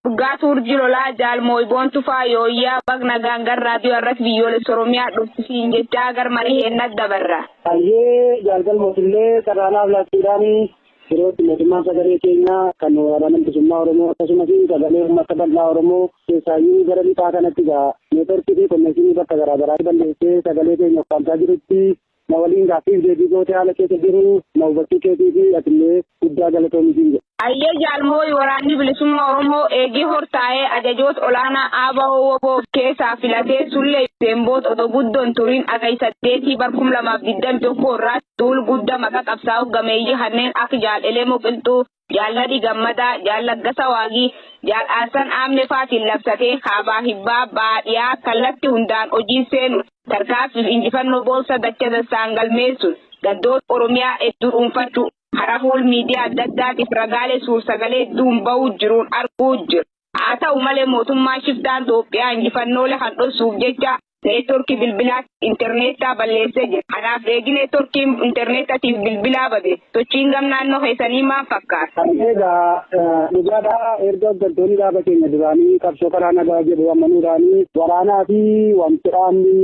Gaatur jirola jal moy bontu fa yo ya bagna gangar radio arras biyole soromia dufti jetta gar mari henna dabarra aye jalgal motille karana la tirani Yeroo mootummaa sagalee keenya kan waraana bilisummaa Oromoo akkasumas sagalee uummata bal'aa Oromoo keessaayyuu gara lixaa kanatti neetworkii fi konnekshinii bakka garaagaraa balleessee sagalee keenya uffataa jirutti na waliin gaaffiif deebii gootee haala keessa jiru na hubachuu keetii fi atillee guddaa galatoomi. Ayyee jaalmooy waraanni bilisummaa Oromoo eegii hortaa'ee ajajoota olaanaa ABO keessaa filatee sullee Semboota otoo guddoon turiin akaisaddeetii barkum 2021 irraa duul guddaa maqaa qabsaa'u gameeyyii kanneen akka jaaladhelee moqiltuu jaalladhi gammadaa jaallaggasaa waagii jaal'aasan aamne faatiin labsatee kaabaa hibbaa baadhiyaa kallatti hundaan hojii seenu tarkaanfiif injifannoo boonsa dacha dassaan galmeessuun gaddoota Oromiyaa hedduu dhuunfachuu harafuul miidiyaa adda addaatiif ragaalee suur-sagalee hedduun bahuu jiruun arguu jiru. Haa ta'u malee mootummaa shiftaan Itoophiyaa injifannoolee kan dhoksuuf jecha neetworkii bilbilaa interneetaa balleessee jira. Kanaaf eegi neetworkii interneetaatiif bilbilaa bade sochiin gam naannoo keessanii maal fakkaata? Egaa dhugaadhaa erga hooggantoonni dhaaba keenya duraanii qabsoo karaa nagaa jedhu ammanuudhaanii waraanaa fi wanti dhaabni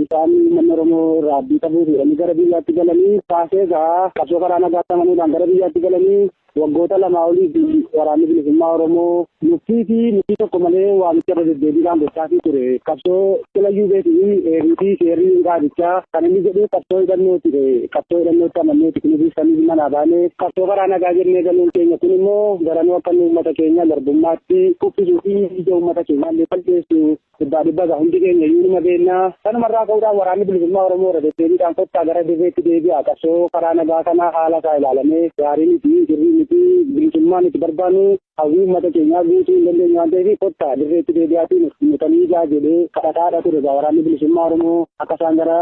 isaanii manni Oromoo irraa abdii qabuu fuudhanii gara biyyaatti galanii kaasee egaa qabsoo karaa nagaatti amanuudhaan gara biyyaatti galanii waggoota lamaa olii fi waraanni bilisummaa Oromoo nuffii tokko malee waamicha irra deddeebiidhaan gochaa ture. Qabsoo Kilayyuu Beetii Eerii Seerrii Gaadichaa kan inni jedhee qabsoo hidhannooti qabsoo hidhannootti amanneeti kunuunsi sanii manaa baanee qabsoo karaa nagaa jennee galuun keenya kun immoo garanuu akka uummata keenya garbummaatti kuffisuu fi ija uummata keenyaa illee balleessu dhibba hundi keenya iyyuu beennaa sanumarraa ka'uudhaan waraanni bilisummaa Oromoo irra deddeebiidhaan kottaa gara dirreetti deebi'a qabsoo karaa nagaa kana haala isaa ilaalamee gaarii miti dirrii miti bilisummaan itti barbaannu hawwii uummata keenyaa guutuu hin dandeenye waan ta'eef kottaa dirreetti deebi'aatiin mutanii jedhee kadhataadha ture waraanni bilisummaa Oromoo akka isaan gara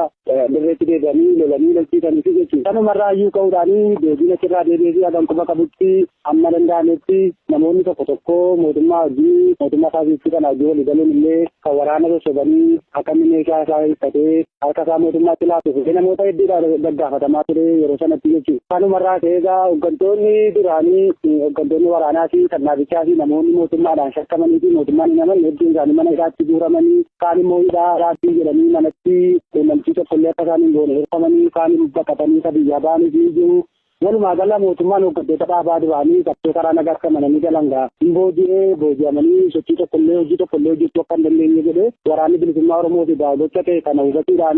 dirreetti deebi'anii lolanii lolchiisaniif jechuudha. Sanumarraa iyyuu ka'uudhaanii deebiin achirraa deebi'ee hagan quba qabutti amma danda'ametti namoonni tokko mootummaa hojii mootummaa isaatiif kana hojii walii galuun illee kan waraana sosobanii akkamiin meeshaa isaa hiikatee harka isaa mootummaatti laatuuf namoota hedduudhaan gaggaafatamaa ture yeroo sanatti jechuudha. Kanumarraa ta'ee egaa hooggantoonni duraanii hooggantoonni waraanaa fi sirnaabichaa fi namoonni mootummaadhaan shakkamanii fi mootummaan hin amanne hedduun isaanii mana hidhaatti guuramanii kaan immoo hidhaa raabbii jedhanii manatti quunnamtii tokkollee akka isaan hin goone hirfamanii kaan baqatanii isa biyyaa ba'anii fi jiru. Walumaa gala mootummaan hooggantoota dhaabaa duraanii qabsoo karaa nagaa akka amananii galangaa hin booji'amanii sochii tokkollee hojii tokkollee hojjechuu akka hin dandeenye jedhee waraanni bilisummaa Oromoo fi gocha ta'e kana hubachuudhaan